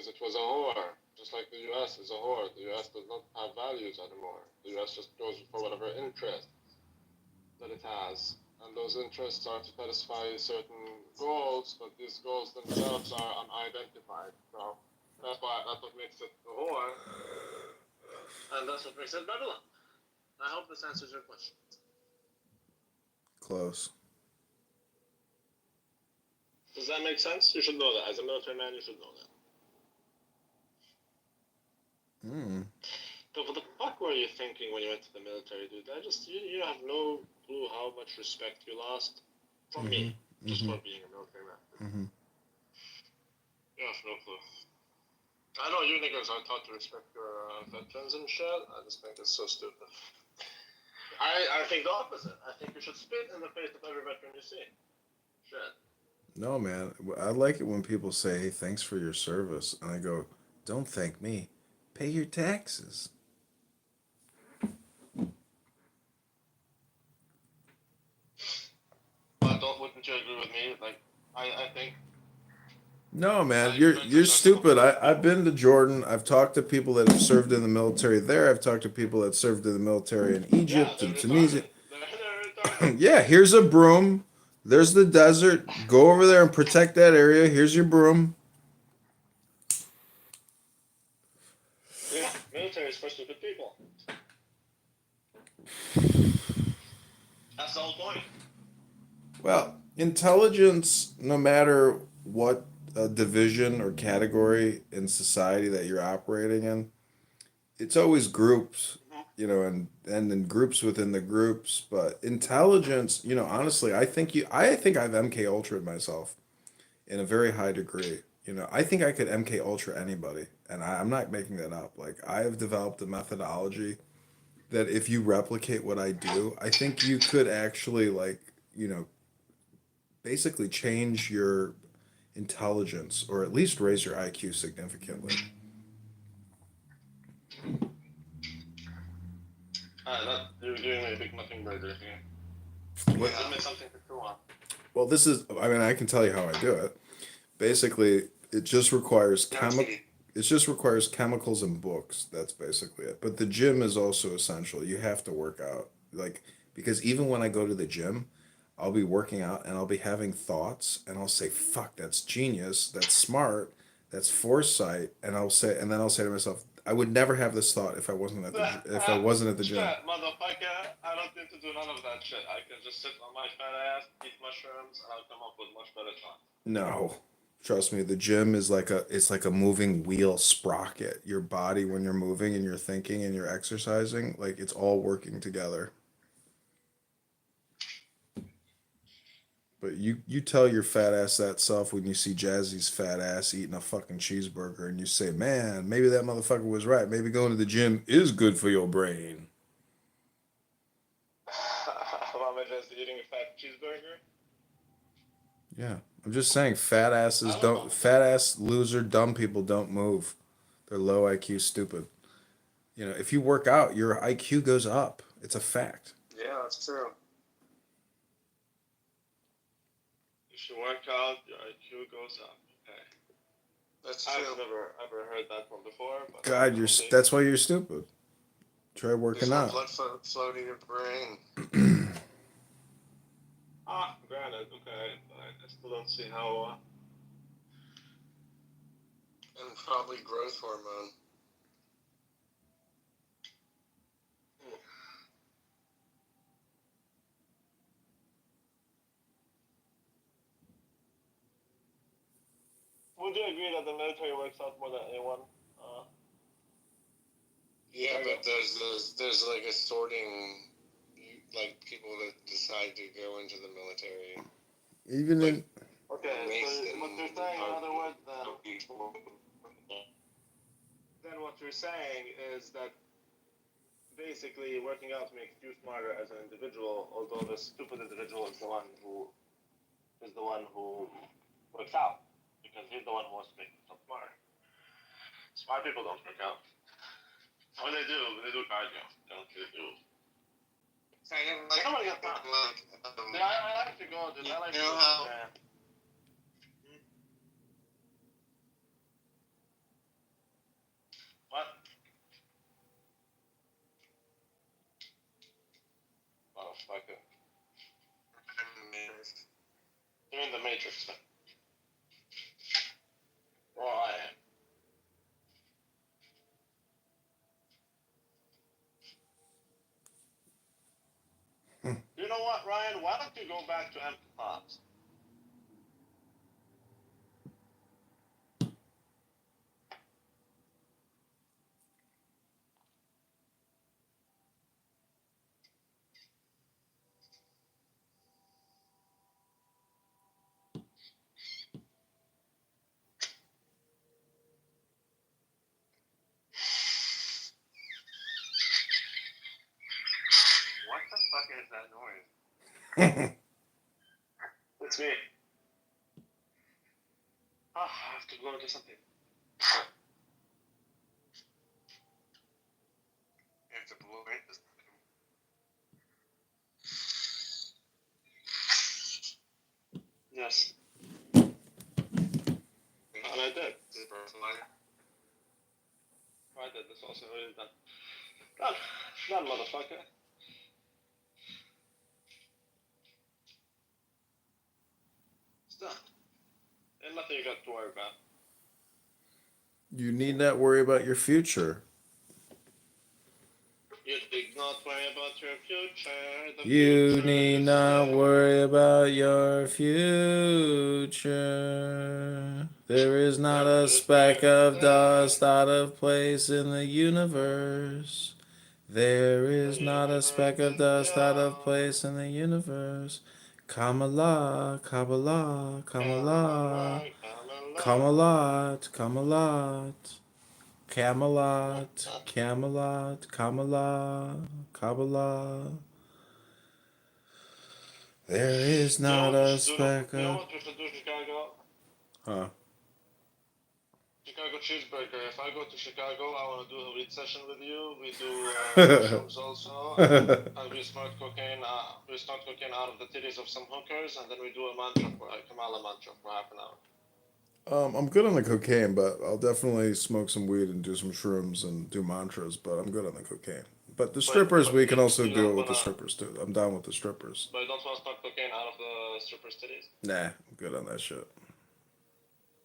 because it was a whore. Just like the U.S. is a whore. The U.S. does not have values anymore. The U.S. just goes for whatever interest that it has. And those interests are to satisfy certain goals, but these goals themselves are unidentified. So that's what makes it a whore, and that's what makes it Babylon. I hope this answers your question. Close. Does that make sense? You should know that. As a military man, you should know that. But what the fuck were you thinking when you went to the military, dude? You have no clue how much respect you lost from me just for being a military man. You have no clue. I know you niggas are taught to respect your veterans and shit. I just think it's so stupid. I think the opposite. I think you should spit in the face of every veteran you see. Shit. No, man. I like it when people say, "Hey, thanks for your service," and I go, "Don't thank me. Pay your taxes." But wouldn't you agree with me? Like, I think. No, man, you're stupid. I've been to Jordan. I've talked to people that have served in the military there. I've talked to people that served in the military in Egypt and Tunisia. Yeah, here's a broom. There's the desert. Go over there and protect that area. Here's your broom. Yeah, military is for stupid people. That's the whole point. Well, intelligence, no matter what division or category in society that you're operating in, it's always groups, and then groups within the groups. But intelligence, honestly, I think I've MK Ultra'd myself in a very high degree. I think I could MK Ultra anybody, and I'm not making that up. Like I have developed a methodology that if you replicate what I do, I think you could actually basically change your intelligence or at least raise your IQ significantly. You're doing a big nothing burger here. What? Give me something to chew on. Well, I mean, I can tell you how I do it. Basically, it just requires chemicals and books. That's basically it. But the gym is also essential. You have to work out. Like, because even when I go to the gym, I'll be working out and I'll be having thoughts and I'll say, fuck, that's genius. That's smart. That's foresight. And then I'll say to myself, I would never have this thought if I wasn't at if I wasn't at the gym. Shit, motherfucker, I don't need to do none of that shit. I can just sit on my fat ass, eat mushrooms, and I'll come up with much better thoughts. No. Trust me, the gym is it's like a moving wheel sprocket. Your body when you're moving and you're thinking and you're exercising, like it's all working together. But you tell your fat ass that stuff when you see Jazzy's fat ass eating a fucking cheeseburger and you say, "Man, maybe that motherfucker was right. Maybe going to the gym is good for your brain." Mama just eating a fat cheeseburger? Yeah. I'm just saying fat ass loser dumb people don't move. They're low IQ stupid. If you work out, your IQ goes up. It's a fact. Yeah, that's true. If you work out, your IQ goes up. Okay. That's true. I've never ever heard that one before. But God, that's why you're stupid. Try working out. Blood flow to your brain. Granted, okay, but I still don't see how. And probably growth hormone. Would you agree that the military works out more than anyone? Yeah, but there's like a sorting, like people that decide to go into the military. Even like, in. Okay, so what you're saying, in other words, then what you're saying is that basically working out makes you smarter as an individual, although the stupid individual is the one who works out. Because he's the one who wants to make himself smarter. Smart people don't work out. When they do cardio. They don't really do. Nobody got time. I like to go, dude. I like to go. motherfucker. You're in the Matrix, man. Why? You know what, Ryan? Why don't you go back to empty thoughts? What the fuck is that noise? It's me. Oh, I have to go do something. You have to blow right this time. Yes. And I did. I did this also. Already done. Done. Done, motherfucker. It's done. And nothing you got to worry about. You need not worry about your future. You need not worry about your future. You need not worry about your future. There is not a speck of dust out of place in the universe. There is not a speck of dust out of place in the universe. Kamala, Kabbalah, Kamala, Camelot, Camelot. Camelot, Camelot, Camelot, Kabbalah. There is not a speck You know of... what we should do, Chicago? Huh? Chicago cheeseburger. If I go to Chicago, I want to do a read session with you. We do mushrooms also, and we snort cocaine. We snort cocaine out of the titties of some hookers, and then we do a mantra for a Kamala mantra for half an hour. I'm good on the cocaine, but I'll definitely smoke some weed and do some shrooms and do mantras, but I'm good on the cocaine. But the strippers, we can also do it with the strippers, too. I'm down with the strippers. But you don't want to snort cocaine out of the strippers' titties? Nah, I'm good on that shit.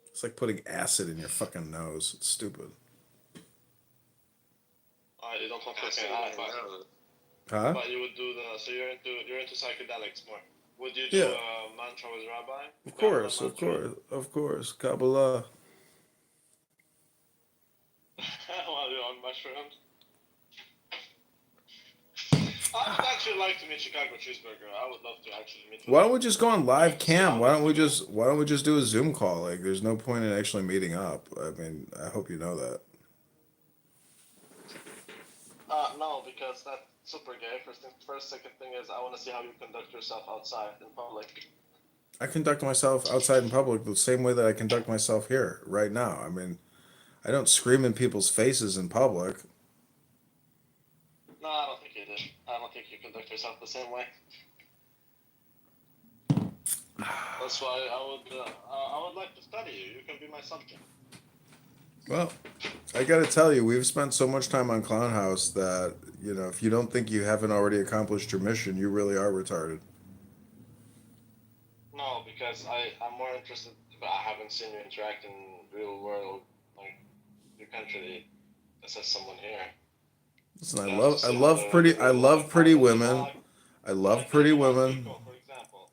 It's like putting acid in your fucking nose. It's stupid. You don't want cocaine out of it. Huh? But you would do the... So you're into psychedelics more. Would you do a mantra with Rabbi? Of course. Kabbalah. While you're on mushrooms? I would actually like to meet Chicago cheeseburger. I would love to actually meet. Why don't we just go on live cam? Why don't we just do a Zoom call? Like, there's no point in actually meeting up. I mean, I hope you know that. No, because that's super gay. Second thing is I want to see how you conduct yourself outside in public. I conduct myself outside in public the same way that I conduct myself here right now. I mean, I don't scream in people's faces in public. No, I don't think you do. I don't think you conduct yourself the same way. That's why I would like to study you. You can be my subject. Well, I gotta tell you, we've spent so much time on Clown House that, you know, if you don't think you haven't already accomplished your mission, you really are retarded. No, because I'm more interested, but I haven't seen you interact in real world. Like, you can't really assess someone here. Listen, I love pretty women. I love pretty women.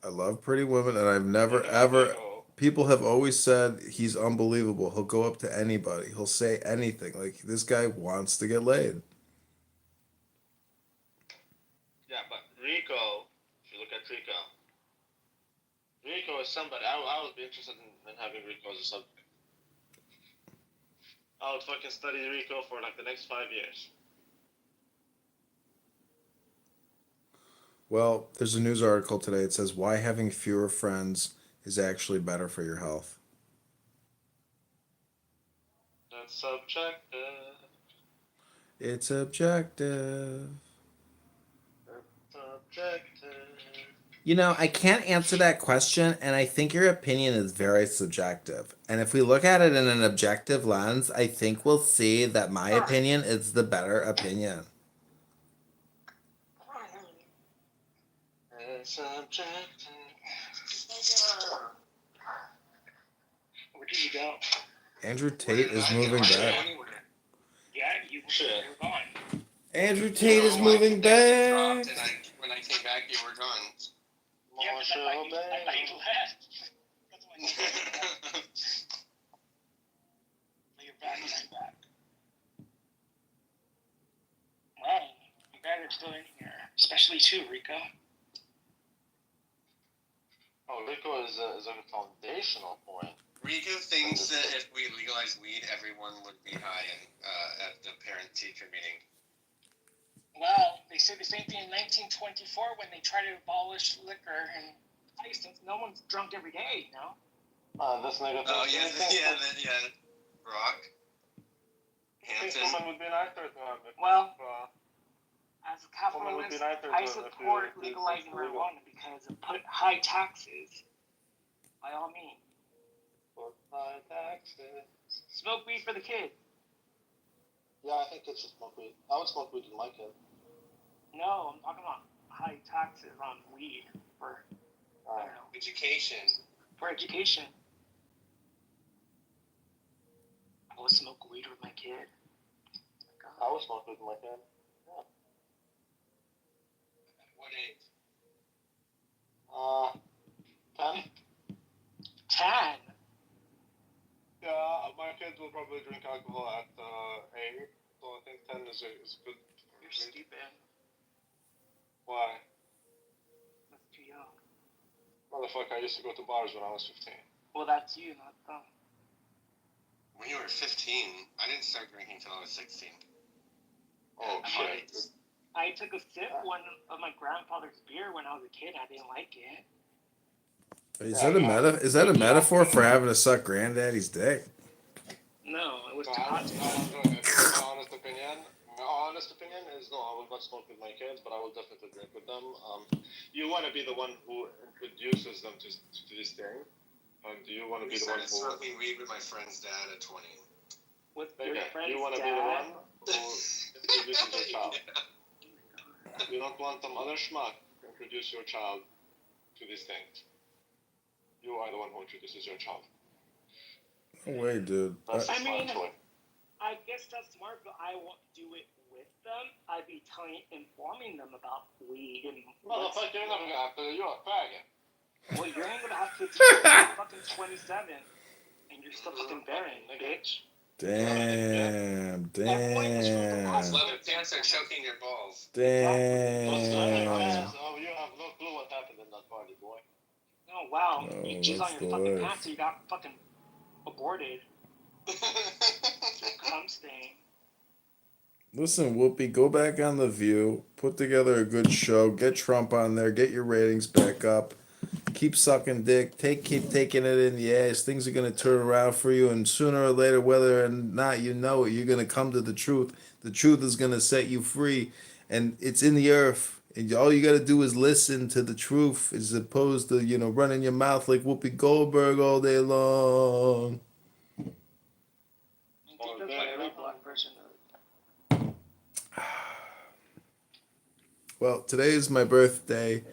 I love pretty women, and I've never ever. People have always said he's unbelievable. He'll go up to anybody. He'll say anything. Like, this guy wants to get laid. Yeah, but Rico, if you look at Rico is somebody. I would be interested in having Rico as a subject. I would fucking study Rico for like the next 5 years. Well, there's a news article today. It says why having fewer friends is actually better for your health. That's subjective. It's objective. It's objective. You know, I can't answer that question, and I think your opinion is very subjective. And if we look at it in an objective lens, I think we'll see that my opinion is the better opinion. subjective. Where did you go? Andrew Tate is moving back. Yeah, you were gone. Andrew Tate is moving back. And when I came back, you were gone. Yeah, but I thought you left. That's why you You're back and I'm back. Well, I'm glad you're still in here. Especially too, Rico. Oh, Rico is a foundational point. Rico thinks that if we legalize weed, everyone would be high at the parent-teacher meeting. Well, they said the same thing in 1924 when they tried to abolish liquor and license. No one's drunk every day, you know? This nigga. Oh, yeah. Rock. Hanson. Woman would be nicer to him. Well, as a Woman would be capitalist, nicer I to him support if legalizing it's legal. marijuana because it put high taxes. By all means. High taxes. Smoke weed for the kids. Yeah, I think kids should smoke weed. I would smoke weed with my kid. No, I'm talking about high taxes on weed for, I don't know, Education. for education. I would smoke weed with my kid. I would smoke weed with my kid. What age? 10? 10. Yeah, my kids will probably drink alcohol at 8, so I think 10 is good. You're stupid. Why? That's too young. Motherfucker, I used to go to bars when I was 15. Well, that's you, not them. When you were 15, I didn't start drinking until I was 16. Oh, shit. I took a sip of my grandfather's beer when I was a kid. I didn't like it. Is that a metaphor for having to suck granddaddy's dick? No, it was too My hot. honest opinion is no, I will not smoke with my kids, but I will definitely drink with them. You want to be the one who introduces them to this thing, and you want to be the one I who. started smoking weed with my friend's dad at 20. With your friend's You want to be the one who introduces your child. You don't want some other schmuck to introduce your child to these things. You are the one who introduces your child. No way, dude. That's I a smart mean- choice. I guess that's smart, but I won't do it with them. I'd be informing them about weed and. Motherfucker, you're never gonna have to. You're a faggot. Well, you're ain't gonna have to teach you're fucking 27, and you're still fucking barren, bitch. Damn. Leather pants are choking your balls. Damn. Oh, you have no clue what happened in that party, boy. Oh wow, Oh, you jizz on that's your the fucking worst. pants, so you got fucking aborted. Cum stain. Listen, Whoopi, go back on The View, put together a good show, get Trump on there, get your ratings back up, keep sucking dick, keep taking it in the ass. Things are gonna turn around for you, and sooner or later, whether or not you know it, you're gonna come to the truth. The truth is gonna set you free, and it's in the earth. And all you gotta do is listen to the truth, as opposed to running your mouth like Whoopi Goldberg all day long. I think that's like a really black version of it. Well, today is my birthday,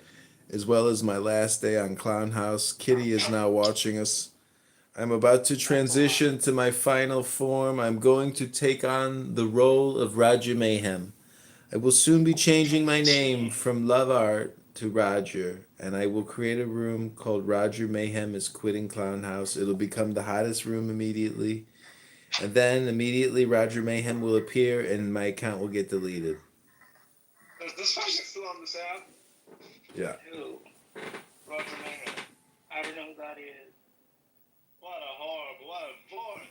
as well as my last day on Clown House. Kitty is now watching us. I'm about to transition to my final form. I'm going to take on the role of Roger Mayhem. I will soon be changing my name from Love Art to Roger, and I will create a room called Roger Mayhem is Quitting Clown House. It'll become the hottest room immediately. And then immediately Roger Mayhem will appear and my account will get deleted. Is this faggot still on this app? Yeah. Who? Roger Mayhem. I don't know who that is. What a boring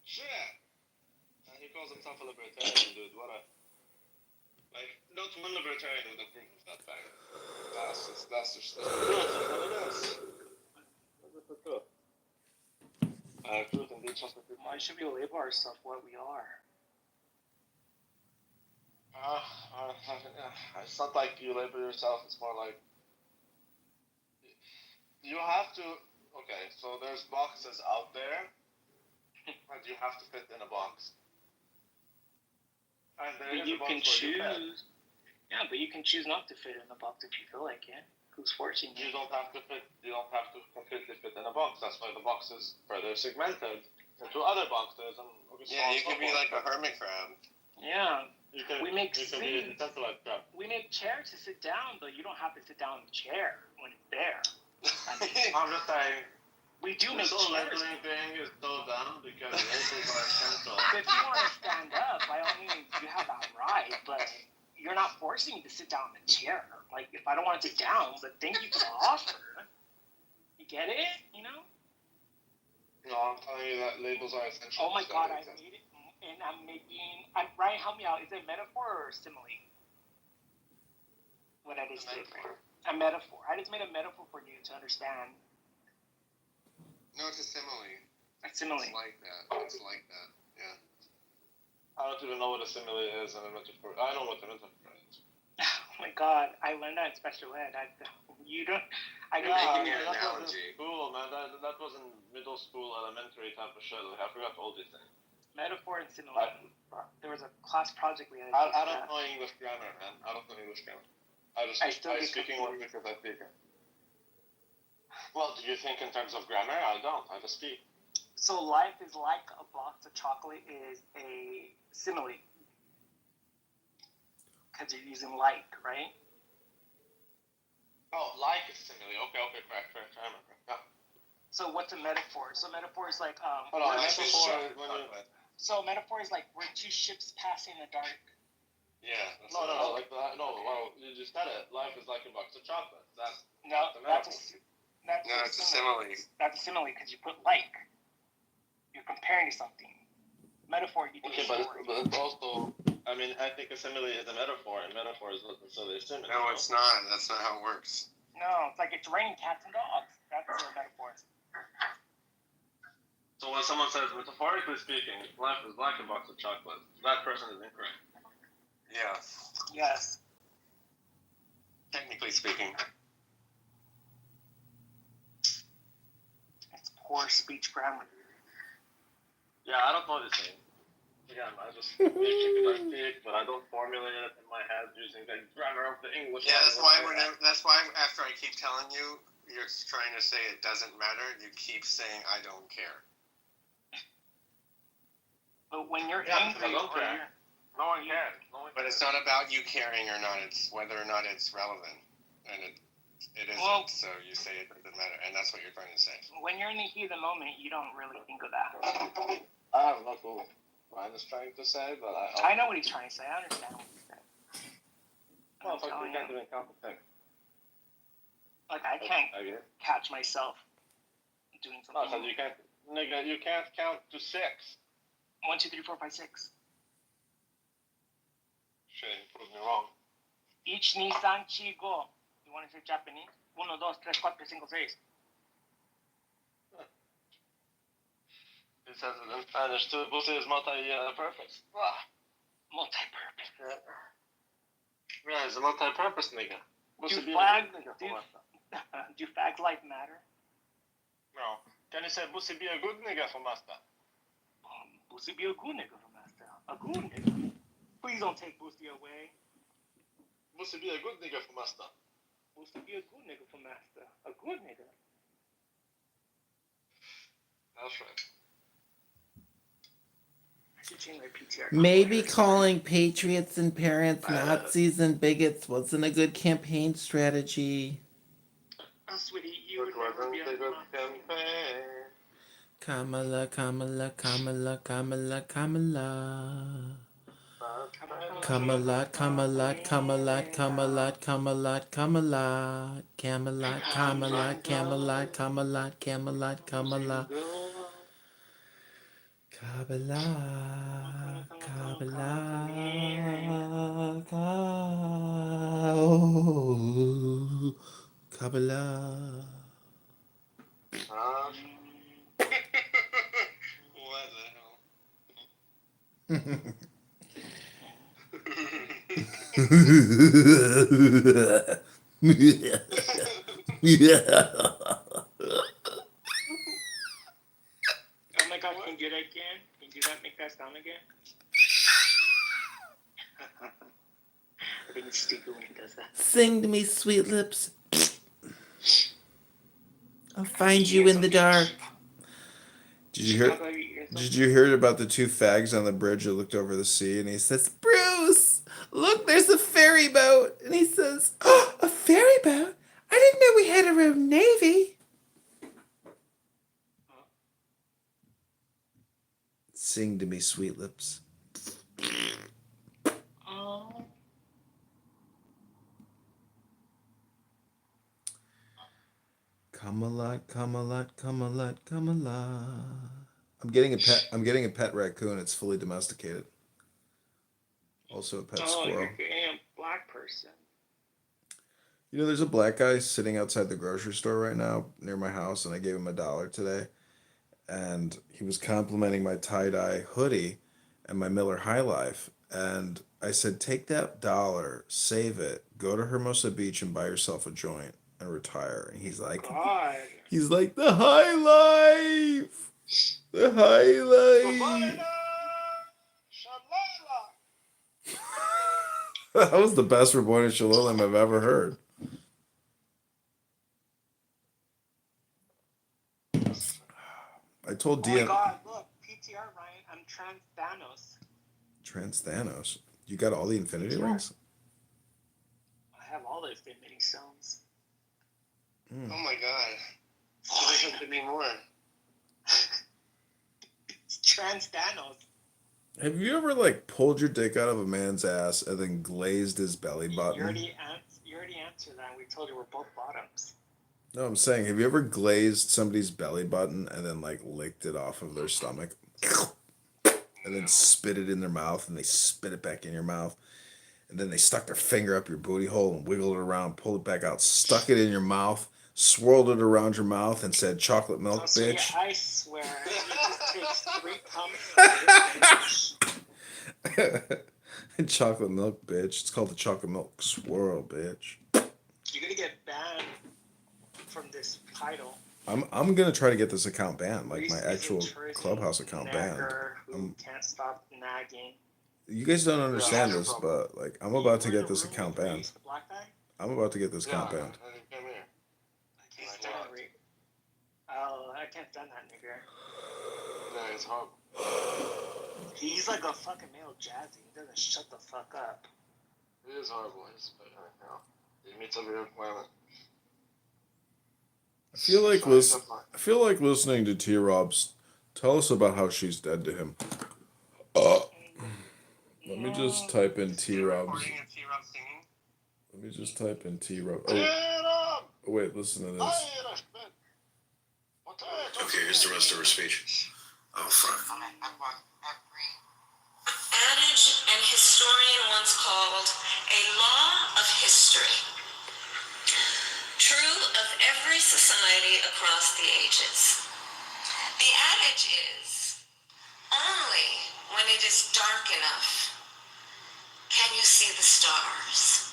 shit. And he calls himself a libertarian, dude. Not one libertarian would approve of that faggot. That's just the truth of what it is. That's the truth. Truth indeed, just the truth. Why should we label ourselves what we are? It's not like you label yourself, it's more like you have to. Okay, so there's boxes out there, and you have to fit in a box. And there But is you a box can where you fit. choose. Yeah, but you can choose not to fit in the box if you feel like it. Who's forcing you? You don't have to fit. You don't have to completely fit in a box. That's why the box is further segmented into other boxes. And Yeah, you could be like a hermit crab. Yeah. You can. We make You can be a seats. decentralized crab. We make chairs to sit down, but you don't have to sit down in the chair when it's there. I'm just saying. We do make This whole chairs. labeling thing is so dumb because labels are essential. If you want to stand up, by all means, you have that right, but you're not forcing me to sit down in a chair. Like, if I don't want to sit down, but thank you for the offer. You get it? You know? No, I'm telling you that labels are essential. Oh my god, I made it, and Ryan, help me out. Is it a metaphor or a simile? What I just did. A metaphor. I just made a metaphor for you to understand. No, it's a simile. A simile. It's like that. It's like that. Yeah. I don't even know what a simile is and a metaphor. I know what a metaphor is. Oh my god, I learned that in special ed. You don't. I You're got. making an that was analogy. in school, man. That was in middle school, elementary type of shit. Like, I forgot all these things. Metaphor and simile. There was a class project we had. I don't know English grammar, man. I don't know English grammar. I still get speak confused. English because I speak it. Well, do you think in terms of grammar? I don't. I just speak. So life is like a box of chocolate is a simile. Because you're using like, right? Oh, like a simile. Okay, correct. I remember. Yeah. So what's a metaphor? So metaphor is like Hold on, Well, a actually, metaphor sure. is when you... So a metaphor is like we're two ships passing in the dark. Yeah. That's No, like that. No, well, you just said it. Life is like a box of chocolates. That's No, the that's metaphor. No, it's a simile. That's a simile because you put like. You're comparing to something. Metaphor, you do Okay, a but story. it's also... I mean, I think a simile is a metaphor, and metaphor is not necessarily a simile. No, it's not. That's not how it works. No, it's like it's raining cats and dogs. That's a metaphor. So when someone says, metaphorically speaking, life is like a box of chocolates, that person is incorrect. Yeah. Yes. Technically speaking. It's poor speech grammar. Yeah, I don't know this thing. Again, I just speak it I speak, but I don't formulate it in my head using the grammar of the English. Yeah, that's why after I keep telling you, you're trying to say it doesn't matter. You keep saying I don't care. But when you're Yeah, angry, I don't or care. No one cares. No one But it's cares. not about you caring or not. It's whether or not it's relevant, and it isn't. Well- So you say it doesn't matter, and that's what you're trying to say. when you're in the heat of the moment, you don't really think of that. I have no clue what I'm just trying to say, but I know what he's trying to say. I understand what he's saying. Well, I'm fuck, we telling can't you. even count the thing. Like I can't I get it. catch myself doing No, so something. you can't, nigga, you can't count to 6. 1, 2, 3, 4, 5, 6. Shit, you proved me wrong. Ich ni san chi go. You want to say Japanese? 1, 2, 3, 4, 5, 6. It says it in Spanish too. Pussy is multi-purpose. Multi-purpose. Yeah, it's a multi-purpose nigga. Pussy Do be a flag- good nigga do- for master. Do fags life matter? No. Can you say pussy be a good nigga for master? Boosie be a good nigga for master. A good nigga. Please don't take Boosie away. Pussy be a good nigga for master. Boosie be a good nigga for master. A good nigga. That's right. I should change my PTR. Maybe calling patriots and parents Nazis and bigots wasn't a good campaign strategy. Oh, sweetie, you would It never wasn't be a on good the campaign. Kamala, Kamala, Kamala, Kamala, Kamala. Camelot, Camelot, Camelot, Camelot, Camelot, Camelot, Camelot, Camelot, Camelot, Camelot, Camelot, Camelot, Camelot, Camelot, Camelot. What the hell? Oh my god, can you do that again? Can you do that? Make that sound again? I think it's stupid when he does that. Sing to me, sweet lips. I'll find you in the dark. Did you hear? Did you hear about the two fags on the bridge that looked over the sea? And he says, "Bruce, look, there's a ferry boat." And he says, "Oh, a ferry boat? I didn't know we had a real navy." Sing to me, sweet lips. Oh. Come a lot, come a lot, come a lot, come a lot. I'm getting a pet. I'm getting a pet raccoon. It's fully domesticated. Also a pet squirrel. You're getting a black person. You know, there's a black guy sitting outside the grocery store right now near my house, and I gave him $1 today. And he was complimenting my tie-dye hoodie and my Miller High Life. And I said, take that $1, save it, go to Hermosa Beach and buy yourself a joint and retire. And he's like, God. the high life. The high life. That was the best Rabboni Shalom I've ever heard. I told Oh my DM. God, look, PTR, Ryan, I'm Trans Thanos. Trans Thanos. You got all the Infinity Yeah. Rings? I have all those Infinity Stones. Oh my god. Oh, there could be more. It's Trans Thanos. Have you ever like pulled your dick out of a man's ass and then glazed his belly button? You already answered that. We told you we're both bottoms. No, I'm saying, have you ever glazed somebody's belly button and then like licked it off of their stomach? And then spit it in their mouth and they spit it back in your mouth. And then they stuck their finger up your booty hole and wiggled it around, pulled it back out, stuck it in your mouth, swirled it around your mouth and said, "Chocolate milk, So bitch." yeah, I swear, it just takes 3 pumps and finish. Chocolate milk, bitch. It's called the chocolate milk swirl, bitch. You're gonna get banned from this title. I'm gonna try to get this account banned, like Reese my is a actual Jersey Clubhouse account banned. nagger who can't stop nagging. You guys don't understand Yeah, this, no but like I'm about to You were get in this a room account with banned. Reese, the black guy? I'm about to get this account banned. I didn't come here. He's I still know. in Oh, I can't stand that nigger. No, it's horrible. He's like a fucking male jazzy. He doesn't shut the fuck up. It is horrible. It's now. It meets every requirement. I feel like listening to T Rob's tell us about how she's dead to him. Let me just type in T Rob's. Recording of T-Rob singing. Let me just type in T Rob. Get Oh, up! wait, listen to this. Okay, here's the rest of her speech. Oh, fuck. Adage an historian once called a law of history. True of every society across the ages. The adage is, only when it is dark enough can you see the stars.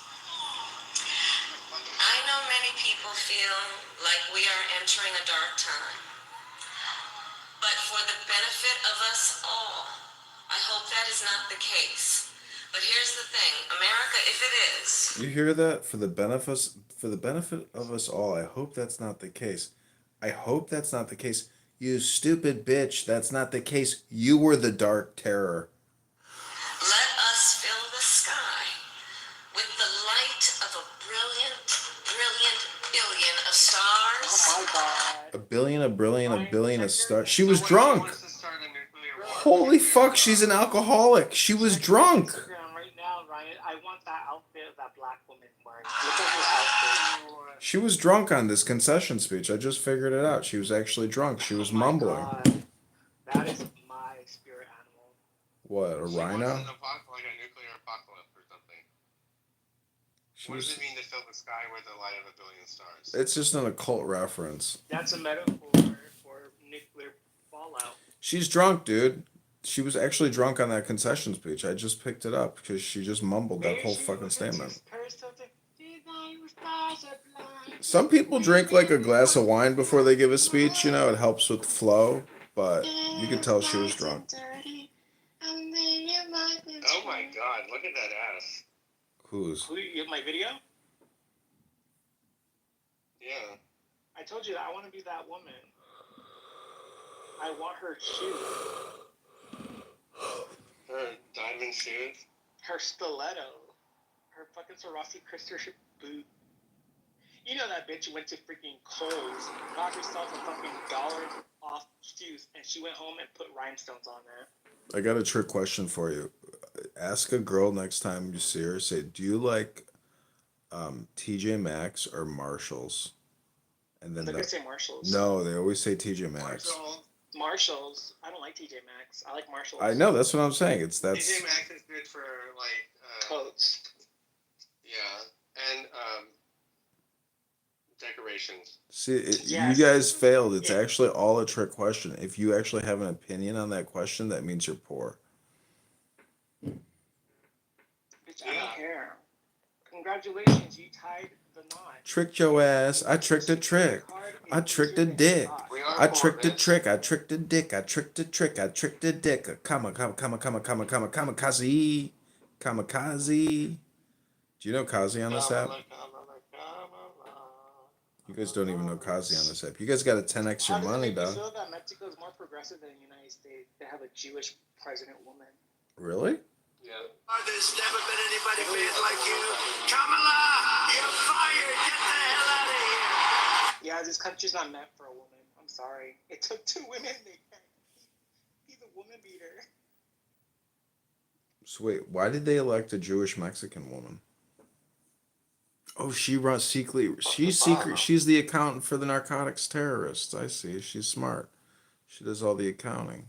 I know many people feel like we are entering a dark time. But for the benefit of us all, I hope that is not the case. But here's the thing, America, if it is. You hear that? For the benefit of us all, I hope that's not the case. I hope that's not the case. You stupid bitch, that's not the case. You were the dark terror. Let us fill the sky with the light of a brilliant, brilliant billion of stars. Oh my god. A billion of stars. She was So what, drunk. wants to start a nuclear war? Holy fuck, she's an alcoholic. She was drunk. Instagram right now, Ryan. I want that outfit that black woman wearing. Look at her outfit. She was drunk on this concession speech. I just figured it out. She was actually drunk. She was Oh my mumbling. God. That is my spirit animal. What, a She wants rhino? like a nuclear apocalypse or something. She What does was, it mean to fill the sky with the light of a billion stars? it's just an occult reference. That's a metaphor for nuclear fallout. She's drunk, dude. She was actually drunk on that concession speech. I just picked it up because she just mumbled that Maybe whole she fucking was into statement. something. Stars are blind. Some people drink like a glass of wine before they give a speech, you know, it helps with flow, but you could tell she was drunk. Oh my god, look at that ass. Who's? Who, you have my video? Yeah. I told you that I want to be that woman. I want her shoes. Her diamond shoes. Her stiletto. Her fucking Swarovski crystal boot. You know that bitch went to freaking Kohl's, got herself a fucking $1 off shoes, and she went home and put rhinestones on there. I got a trick question for you. Ask a girl next time you see her, say, do you like TJ Maxx or Marshalls? And then They're gonna say Marshalls. no, they always say TJ Maxx. Marshalls. I don't like TJ Maxx. I like Marshalls. I know, that's what I'm saying. That's TJ Maxx is good for like coats. Yeah, and decorations. See, Yes. you guys failed. It's actually all a trick question. If you actually have an opinion on that question, that means you're poor. Bitch, I don't care. Congratulations, you tied the knot. Tricked your ass. I tricked a trick. I tricked a dick. I tricked a trick. I tricked a dick. I tricked a trick. I tricked a dick. Kamikaze. Kamikaze. Do you know Kazi on this app? You guys don't even know Kazi on this app. You guys got to 10x your money, dog. dog. I feel that Mexico is more progressive than the United States. They have a Jewish president woman. Really? Yeah. There's never been anybody big like you. Kamala, you're fired. Get the hell out of here. Yeah, this country's not meant for a woman. I'm sorry. It took 2 women. They can't. He's a woman beater. So wait, why did they elect a Jewish Mexican woman? Oh, she runs secretly. She's secret. She's the accountant for the narcotics terrorists. I see. She's smart. She does all the accounting.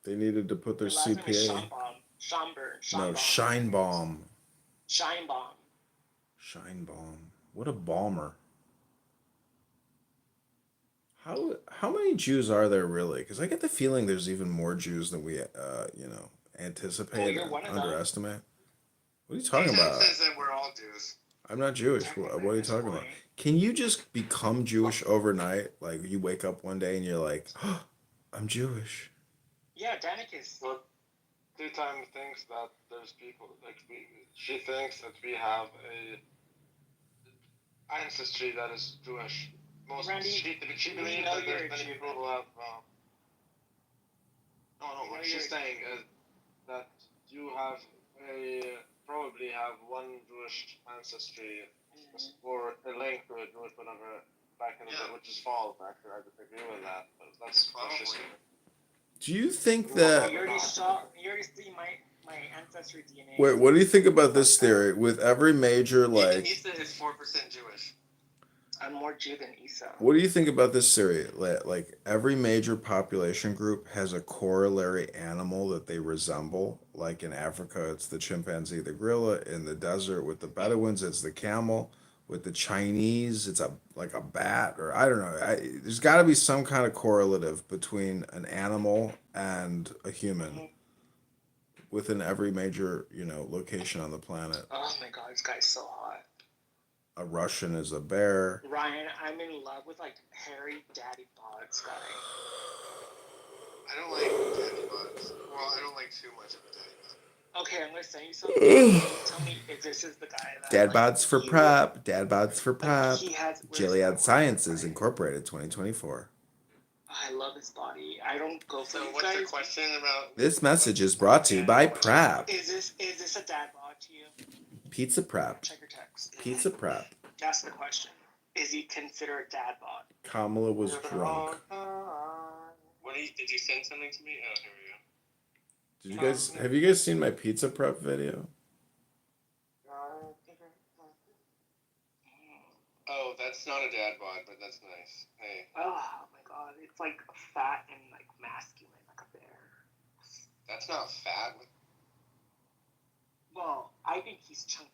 They needed to put their last name is CPA. Schomburg. No, Scheinbaum. Scheinbaum. Scheinbaum. What a balmer. How many Jews are there really? Because I get the feeling there's even more Jews than we anticipate you're and one of them. underestimate. What are you talking Jesus about? says that we're all Jews. I'm not Jewish. What are you talking about? Can you just become Jewish overnight? Like you wake up one day and you're like, oh, I'm Jewish. Yeah, Danik is. But Two-Time thinks that there's people like she thinks that we have a ancestry that is Jewish. Randy, She you believes know that you're there's many Jewish. people who have. No, You know what you're she's saying is that you have probably have one Jewish ancestry or a link to a Jewish whatever back in the day, which is false. Actually, I disagree with that, but that's what she's saying. Do you think that? You already see my ancestry DNA. Wait, what do you think about this theory? With every major like, Isa is 4% Jewish. I'm more Jew than Esau. what do you think about this theory? Like every major population group has a corollary animal that they resemble. Like in Africa, it's the chimpanzee, the gorilla. In the desert with the Bedouins, it's the camel. With the Chinese, it's like a bat, or I don't know. There's got to be some kind of correlative between an animal and a human within every major, location on the planet. Oh my god, this guy's so hot. A Russian is a bear. Ryan, I'm in love with like hairy daddy bods guy. I don't like daddy buds. Well, I don't like too much of a daddy bud. Okay, I'm gonna send you something. Tell me if this is the guy that. Dad like, bods for you- prep. Dad bods for like, prep. he has. Gilead Sciences Incorporated 2024. I love his body. I don't go for So these what's guys. your question about? This message is brought to you by Prep. Is this a dad bod to you? Pizza Prep. Check your text. Pizza Prep. That's the question. Is he considered a dad bod? Kamala was drunk. Did you send something to me? Oh, here we go. Have you guys seen my Pizza Prep video? Oh, that's not a dad bod, but that's nice. Hey. Oh my god, it's like fat and like masculine, like a bear. That's not fat. Well, I think he's chunky.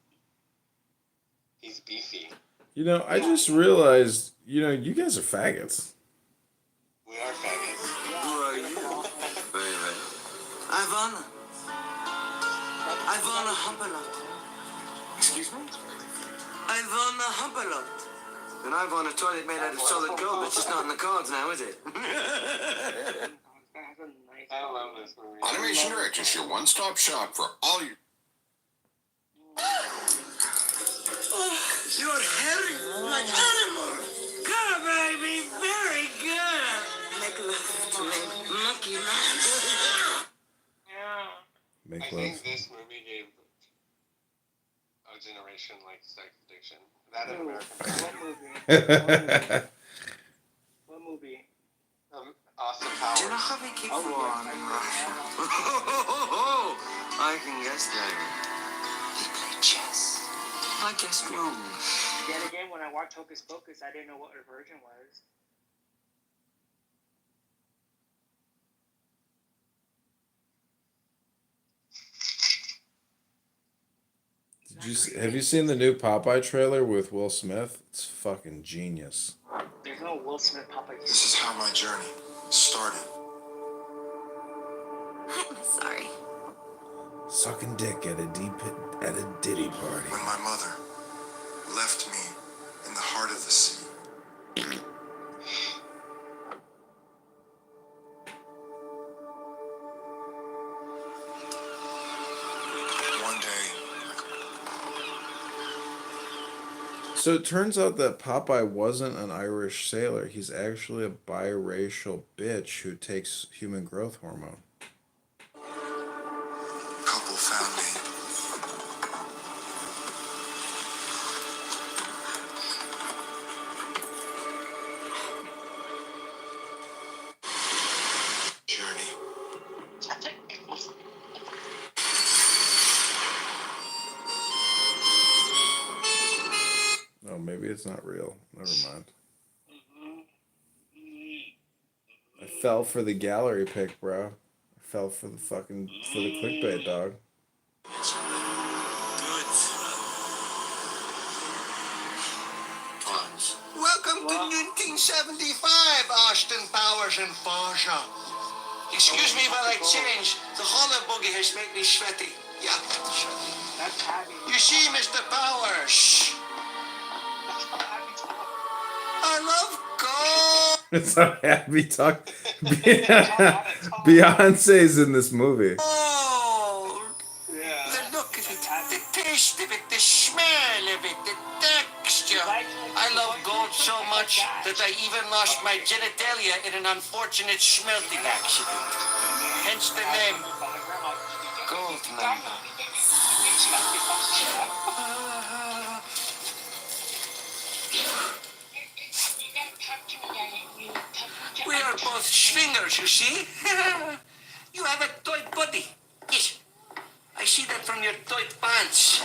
He's beefy. I just realized, you guys are faggots. We are faggots. Who are you? Baby. Ivana. Ivana Humpalot. Excuse me? Ivana Humpalot. And Ivana a toilet made out of solid gold, but it's not in the cards now, is it? That has a nice. I love this movie. Automation Direct is your one-stop shop for all your... You're hairy like animal. Good, baby. Very good. Make love to me. Monkey love. Yeah. Make I love. think this movie gave a generation like sex addiction. That and American Pie. What movie? Austin Do you know Powers. how we keep Oh, war yes, in I Russia? know. I can guess that. They play chess. I guessed wrong. Yet again, when I watched Hocus Pocus, I didn't know what a virgin was. Have you seen the new Popeye trailer with Will Smith? It's fucking genius. There's no Will Smith Popeye. This is how my journey started. I'm sorry. Sucking dick at a Diddy party. When my mother left me in the heart of the sea. One day, So it turns out that Popeye wasn't an Irish sailor. He's actually a biracial bitch who takes human growth hormone. a couple found me. Journey. Oh, maybe it's not real. Never mind. I fell for the gallery pick, bro. I fell for the clickbait, dog. Welcome to 1975, Austin Powers and Forja. Excuse me while I change. The holler boogie has made me sweaty. Yeah. That's Abby. You see, Mr. Powers, I love gold. It's a happy talk. Beyonce's in this movie. Yeah. The look of it, the taste of it, the smell of it, the texture. I love gold so much that I even lost my genitalia in an unfortunate smelting accident. Hence the name Gold Member. We are both swingers, you see. You have a tight body. Yes. I see that from your tight pants.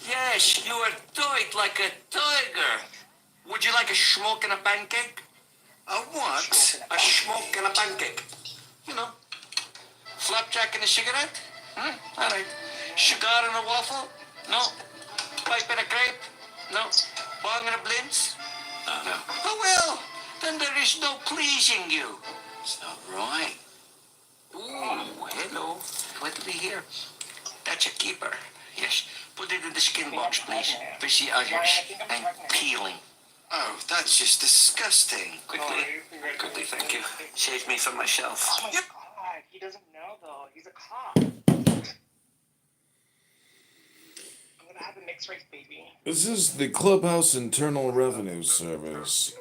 Yes, you are tight like a tiger. Would you like a smoke and a pancake? A what? A smoke and a pancake. You know, flapjack and a cigarette? All right. Cigar and a waffle? No. Pipe and a crepe? No. Bong and a blintz? No. Oh, well, then there is no pleasing you. It's not right. Ooh, hello. What do we hear? That's a keeper. Yes. Put it in the skin box, please. Fish the onions and peeling. Oh, that's just disgusting. Quickly, thank you. Save me from myself. Oh my god, he doesn't know though. He's a cop. I'm gonna have a mixed race baby. This is the Clubhouse Internal Revenue Service.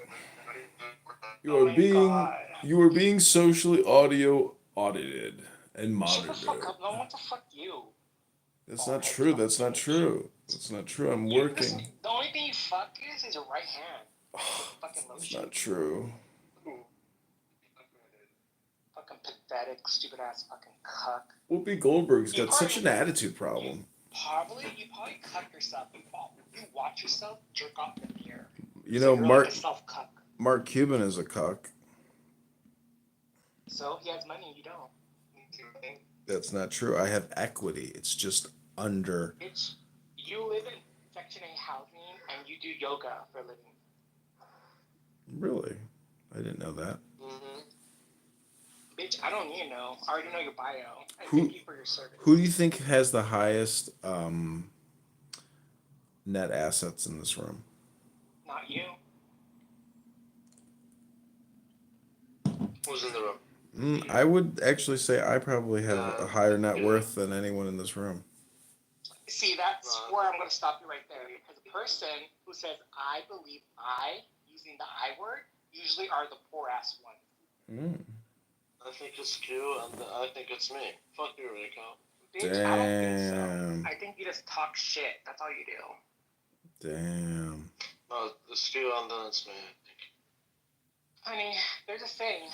You are being socially audio audited and Shut the fuck monitored. up. No one wants to fuck you. That's not true. That's not true. That's not true. I'm working. The only thing you fuck is your right hand. Fucking That's lotion. not true. Fucking pathetic, stupid ass fucking cuck. Whoopi Goldberg's got such an attitude problem. You probably cuck yourself. You watch yourself jerk off in the mirror. You So know, you're Mark like a self-cuck. Mark Cuban is a cuck. So he has money, you don't. That's not true. I have equity. It's just under. Bitch, you live in Section 8 housing and you do yoga for a living. Really? I didn't know that. Bitch, I don't need to know. I already know your bio. I Who- thank you for your service. Who do you think has the highest net assets in this room? Not you. Who's in the room? I would actually say I probably have a higher net worth than anyone in this room. See, that's where I'm going to stop you right there because person who says "I believe I" using the I word usually are the poor ass ones. I think it's Q, and I think it's me. Fuck you, Rico. Bitch, I don't think so. Damn. I think you just talk shit. That's all you do. Damn. No, it's Q, and then it's me. I think. Honey, there's a saying.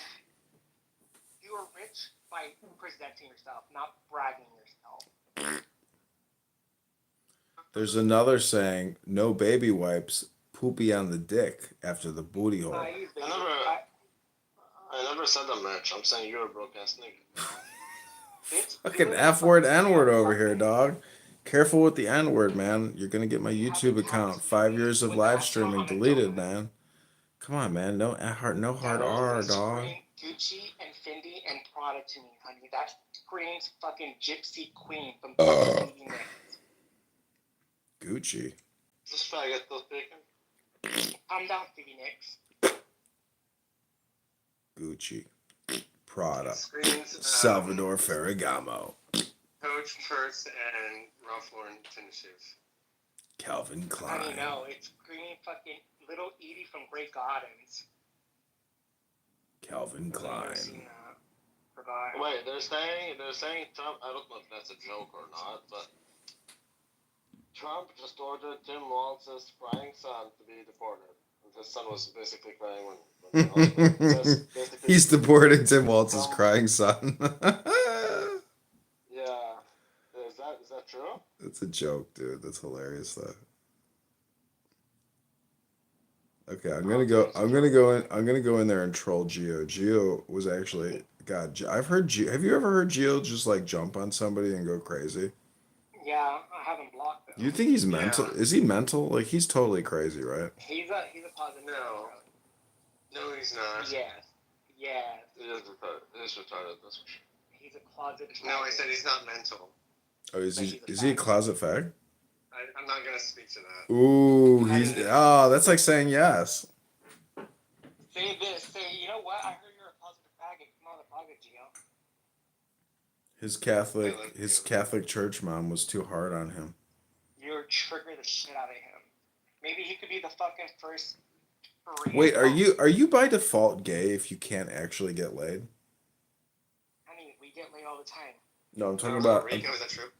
You are rich by presenting yourself, not bragging yourself. There's another saying, no baby wipes, poopy on the dick after the booty hole. I never said that, Mitch. I'm saying you're a broke ass nigga. Fucking F word, N word over here, dog. Careful with the N word, man. You're gonna get my YouTube account. 5 years of live streaming deleted, man. Come on, man. No hard R, dog. Gucci and Fendi and Prada to me, honey. That screams fucking Gypsy Queen from Stevie Nicks. Gucci. Is this faggot still speaking? Calm down, Stevie Nicks. Gucci. Prada. Screens, Salvador Ferragamo. Coach, Kurtz, and Ralph Lauren tennis shoes. Calvin Klein. Honey, no. It's screaming fucking Little Edie from Great Gardens. Calvin I've Klein. never seen that. Forgot. Wait, they're saying Trump. I don't know if that's a joke or not, but Trump just ordered Tim Walz's crying son to be deported. And his son was basically crying when He's deporting Tim Walz's crying son. Yeah, is that true? That's a joke, dude. That's hilarious, though. Okay, I'm gonna go in there and troll Geo. Geo was actually I've heard Geo. Have you ever heard Geo just like jump on somebody and go crazy? Yeah, I haven't blocked him. You think he's mental? Is he mental? Like he's totally crazy, right? He's a positive. No. No, he's not. Yes. Yes. It is retarded. It is retarded. That's for sure. He's a closet. No, I said he's not mental. Oh, is he a closet fag? I'm not gonna speak to that. Ooh, that's like saying yes. Say this. Say, you know what? I heard you're a positive faggot. Come on, the faggot, Gio. His Catholic church mom was too hard on him. You're trigger the shit out of him. Maybe he could be the fucking first. Wait, are you by default gay if you can't actually get laid? Honey, we get laid all the time. No, I'm talking about. Rico, is that true?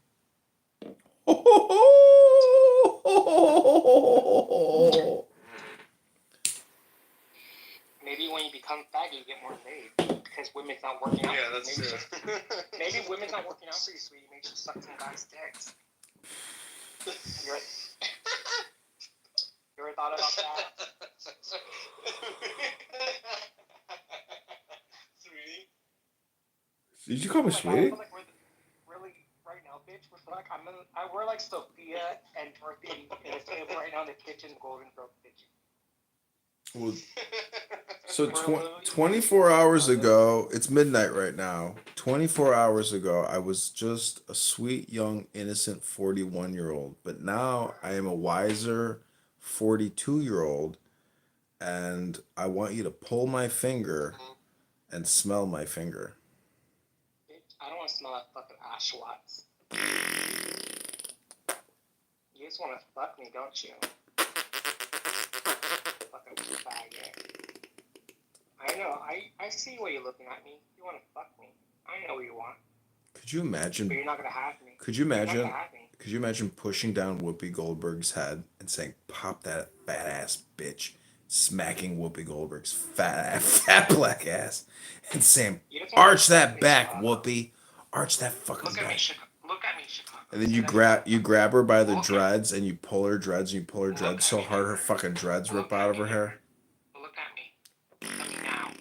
Maybe when you become faggot, you get more laid because women's not working out. Yeah, that's true. Maybe women's not working out for you, sweetie. Maybe you suck some guys' dicks. You ever thought about that? Sweetie? Did you call me sweetie? I feel like we're really right now, bitch. We're like Sophia and Dorothy in a table right now in the kitchen, golden broke bitch. Well, so 24 hours ago, it's midnight right now. 24 hours ago, I was just a sweet, young, innocent 41-year-old. But now I am a wiser 42-year-old, and I want you to pull my finger and smell my finger. Bitch, I don't want to smell that fucking Ashwatts. You just want to fuck me, don't you? Fucking faggot. I know. I see why you're looking at me. You want to fuck me. I know what you want. Could you imagine? But you're not gonna have me. Could you You're not imagine? gonna have me. Could you imagine pushing down Whoopi Goldberg's head and saying, "Pop that fat ass bitch," smacking Whoopi Goldberg's fat black ass, and saying, "Arch that back, Whoopi. Arch that fucking Look at me, back." Chicago. Look at me, Chicago. And then you grab her by the dreads and you pull her dreads and you pull her dreads so hard her fucking dreads rip out of her hair. Look at me. Look at me now.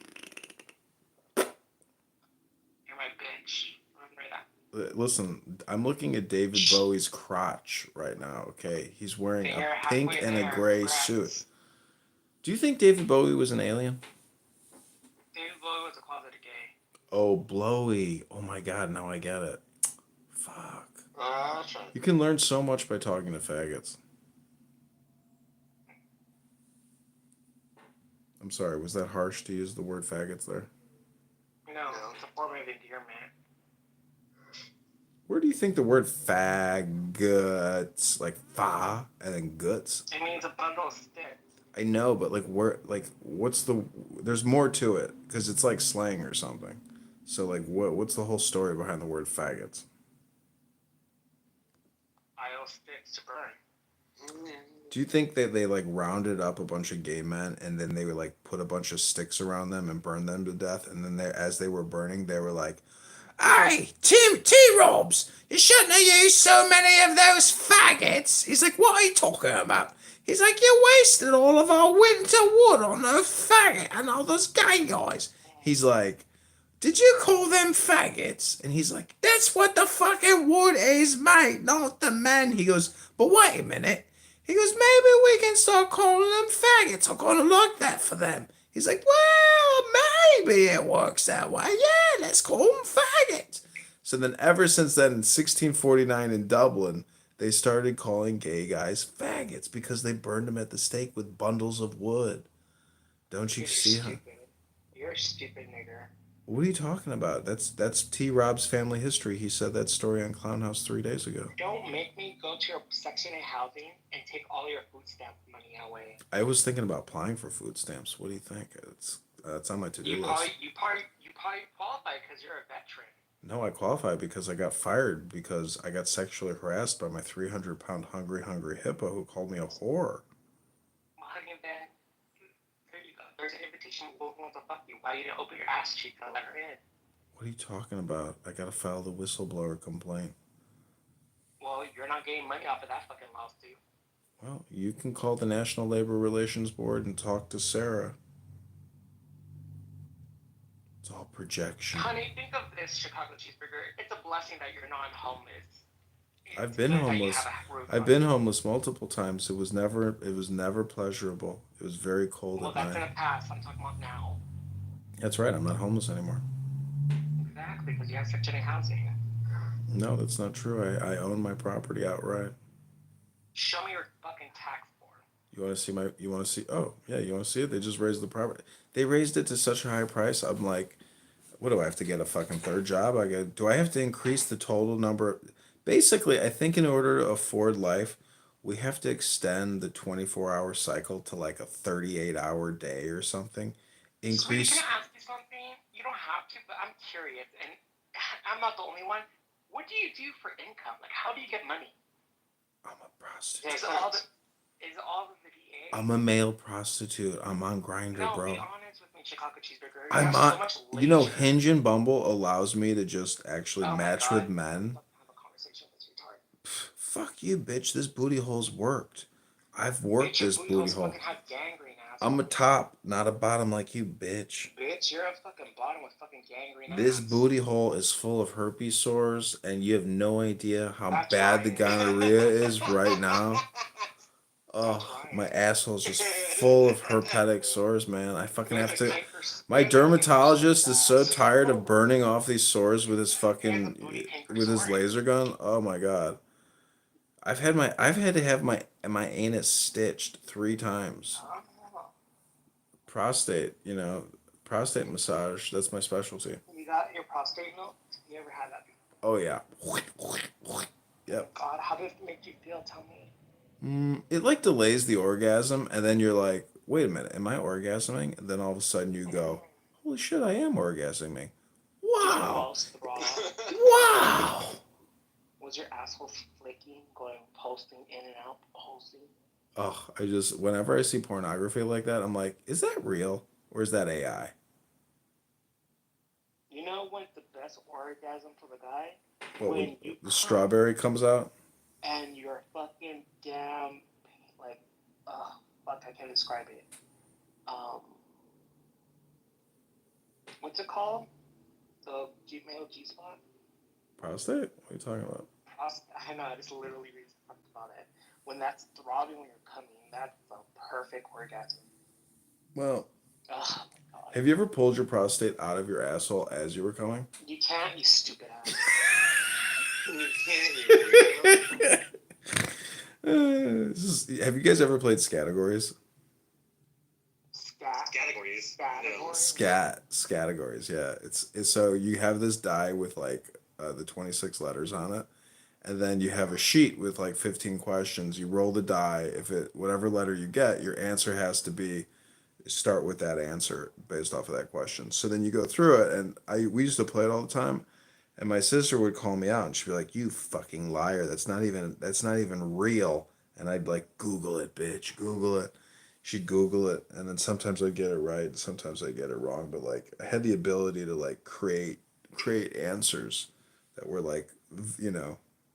You're my bitch. Remember that. Listen, I'm looking at David Bowie's crotch right now, okay? He's wearing a pink and a gray suit. Do you think David Bowie was an alien? David Bowie was a closeted gay. Oh, Blowy. Oh my god, now I get it. Fuck. I'll try. You can learn so much by talking to faggots. I'm sorry, was that harsh to use the word faggots there? No, it's a form of endearment. Where do you think the word faggots, like fa and then guts? It means a bundle of sticks. I know, but like where, like what's the? There's more to it because it's like slang or something. So like, what's the whole story behind the word faggots? Idle sticks to burn. Do you think that they like rounded up a bunch of gay men and then they would like put a bunch of sticks around them and burn them to death, and then as they were burning, they were like, "Hey, T-Robs, you shouldn't have used so many of those faggots." He's like, "What are you talking about?" He's like, "You wasted all of our winter wood on those faggot and all those gay guys." He's like, "Did you call them faggots?" And he's like, "That's what the fucking wood is, mate, not the men." He goes, "But wait a minute." He goes, "Maybe we can start calling them faggots. I'm gonna like that for them." He's like, "Well, maybe it works that way. Yeah, let's call them faggots." So then ever since then, in 1649 in Dublin, they started calling gay guys faggots because they burned them at the stake with bundles of wood. Don't you You're see how? stupid. You're a stupid nigger. What are you talking about? That's T. Rob's family history. He said that story on Clown House 3 days ago. Don't make me go to your Section 8 housing and take all your food stamp money away. I was thinking about applying for food stamps. What do you think? It's on my to-do You list. probably qualify because you're a veteran. No, I qualify because I got fired because I got sexually harassed by my 300-pound hungry hippo who called me a whore. Well, honey, then here you go. There's an invitation. Who wants to fuck you? Why you didn't open your ass cheek and let her in? What are you talking about? I gotta file the whistleblower complaint. Well, you're not getting money off of that fucking lawsuit. Well, you can call the National Labor Relations Board and talk to Sarah. It's all projection. Honey, think of this Chicago cheeseburger. It's a blessing that you're not homeless. I've been homeless. I've been homeless multiple times. It was never pleasurable. It was very cold Well, at that's in night. the past. I'm talking about now. That's right. I'm not homeless anymore. Exactly, because you have Section 8 housing. No, that's not true. I own my property outright. Show me your fucking tax form. You want to see my? You want to see? Oh, yeah. You want to see it? They just raised the property. They raised it to such a high price. I'm like, what do I have to get a fucking third job? Do I have to increase the total number? Basically, I think in order to afford life, we have to extend the 24-hour cycle to like a 38-hour day or something. Increase. So can I ask you something? You don't have to, but I'm curious, and I'm not the only one. What do you do for income? Like, how do you get money? I'm a prostitute. Is it all the VA? I'm a male prostitute. I'm on Grindr, No, bro. be honest with me, Chicago cheeseburger. I'm have on. so much You know, leisure. Hinge and Bumble allows me to just actually Oh my match God. with men. Have a conversation with this retard. Fuck you, bitch. This booty hole's worked. I've worked Bitch, your this booty booty holes hole. fucking have gangrene ass. I'm a top, not a bottom like you, bitch. Bitch, you're a fucking bottom with fucking gangrene This ass. booty hole is full of herpes sores, and you have no idea how That's bad the right. gonorrhea is right now. Oh, my asshole's just full of herpetic sores, man. I fucking have to. My dermatologist is so tired of burning off these sores with his laser gun. Oh my god. I've had to have my anus stitched 3 times. Prostate prostate massage. That's my specialty. You got your prostate milk? You ever had that before? Oh yeah. Yep. God, how did it make you feel? Tell me. It like delays the orgasm, and then you're like, wait a minute, am I orgasming? And then all of a sudden you go, holy shit, I am orgasming. Wow. Wow. Was your asshole flaking, going pulsing in and out, pulsing? Oh, whenever I see pornography like that, I'm like, is that real or is that AI? You know when's the best orgasm for the guy? What, When when you the strawberry comes out? and you're fucking damn, like, fuck, I can't describe it. What's it called? The male G-spot? Prostate? What are you talking about? I know, I just literally talked about it. When that's throbbing when you're coming, that's a perfect orgasm. Well, Oh my god. have you ever pulled your prostate out of your asshole as you were coming? You can't, you stupid ass. Have you guys ever played Scattergories? Categories. Categories. Scattergories, yeah. It's so you have this die with like the 26 letters on it, and then you have a sheet with like 15 questions. You roll the die. If it whatever letter you get, your answer has to be start with that answer based off of that question. So then you go through it, and we used to play it all the time. And my sister would call me out, and she'd be like, "You fucking liar! That's not even real." And I'd like, "Google it, bitch. Google it." She'd Google it, and then sometimes I'd get it right, and sometimes I'd get it wrong. But like, I had the ability to like create answers that were like,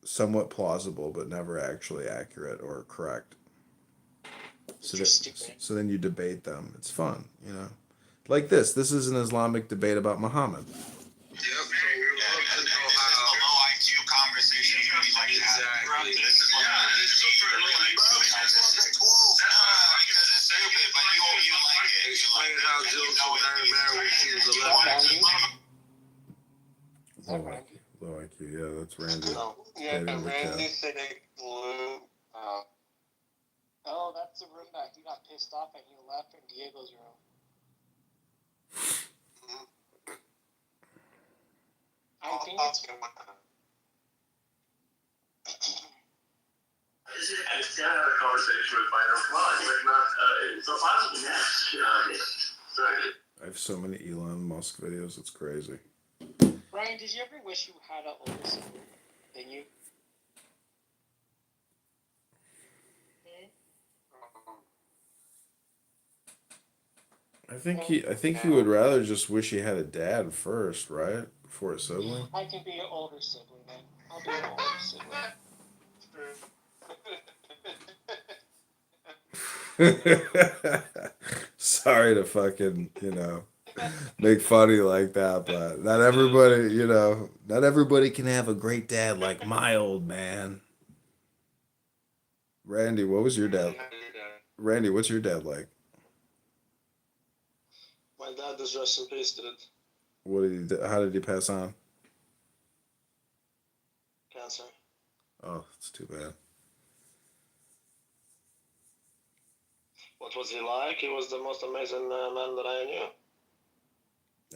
somewhat plausible, but never actually accurate or correct. So that, Stupid. so then you debate them. It's fun, Like this. This is an Islamic debate about Muhammad. Yep. So we love to know how low IQ conversations really like that. Exactly. This is what it's good for low IQ. Because it's stupid, but you like it. Explain how Jill married when she was 11. Low IQ. Yeah, that's Randy. Yeah, Dating the Randy cat. said it glue. Oh, that's the room that he got pissed off and he left in Diego's room. I think it's I still have a conversation with Final Clause, but not so possibly next. I have so many Elon Musk videos. It's crazy. Ryan, did you ever wish you had an older sibling than you? I think he would rather just wish he had a dad first, right? Before a sibling. I can be an older sibling, man. I'll be an older sibling. Sorry to fucking, make funny like that, but not everybody can have a great dad like my old man. Randy, what was your dad? Randy, what's your dad like? My dad is rest in peace, dude. What did he do? How did he pass on? Cancer. Oh, it's too bad. What was he like? He was the most amazing man that I knew.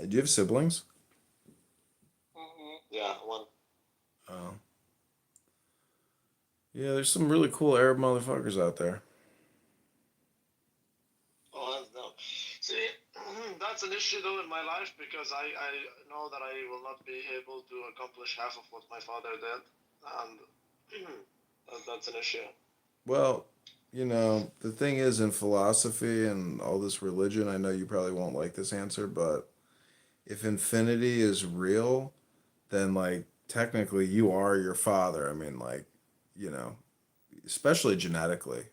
Do you have siblings? Yeah, one. Oh. Yeah, there's some really cool Arab motherfuckers out there. Oh, hands down. See, that's an issue though in my life because I know that I will not be able to accomplish half of what my father did, and that's an issue. Well, the thing is in philosophy and all this religion, I know you probably won't like this answer, but if infinity is real, then like technically you are your father. I mean, like, especially genetically,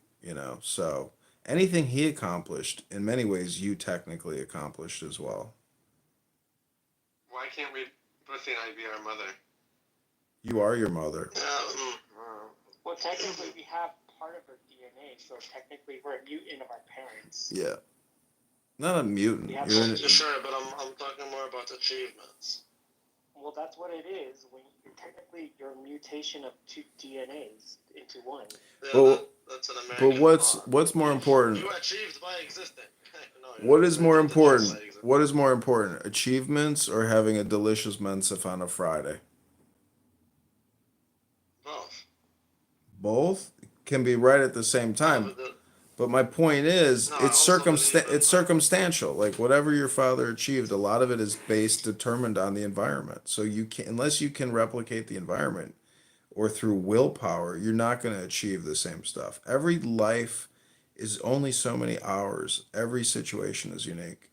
so anything he accomplished, in many ways, you technically accomplished as well. Why can't we both and I be our mother? You are your mother. Well, technically, we have part of our DNA, so technically, we're a mutant of our parents. Yeah. Not a mutant. Yeah, You're Sure, but I'm talking more about achievements. Well, that's what it is. When you're technically you're a mutation of two DNAs into one. Yeah, Well, that's an American. but what's more important? You achieved by existing. What is more important? What is more important? Achievements or having a delicious mensif on a Friday? Both. Both can be right at the same time. But my point is, No, I it's also believe that- it's circumstantial. Like whatever your father achieved, a lot of it is determined on the environment. So unless you can replicate the environment, or through willpower, you're not going to achieve the same stuff. Every life is only so many hours. Every situation is unique.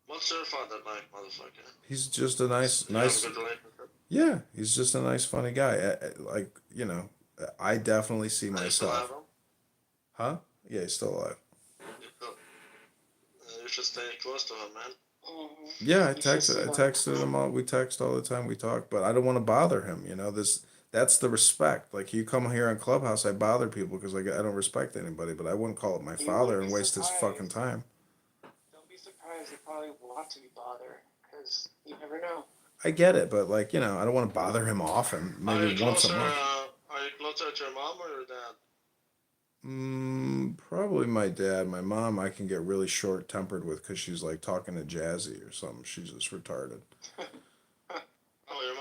What's your father like, motherfucker? He's just a nice. You have a good relationship? Yeah, he's just a nice, funny guy. I definitely see You still have myself. him? Huh? Yeah, he's still alive. You should stay close to him, man. Yeah, I You should see texted him all. We text all the time. We talk, but I don't want to bother him. That's the respect. Like you come here on Clubhouse, I bother people because I don't respect anybody. But I wouldn't call it my You father would and be waste his surprised. fucking time. Don't be surprised. They probably want to be bothered because you never know. I get it, but I don't want to bother him often. Are Maybe you once a closer? month. Are you closer to your mom or your dad? Probably my dad. My mom, I can get really short tempered with because she's like talking to Jazzy or something. She's just retarded. Oh, your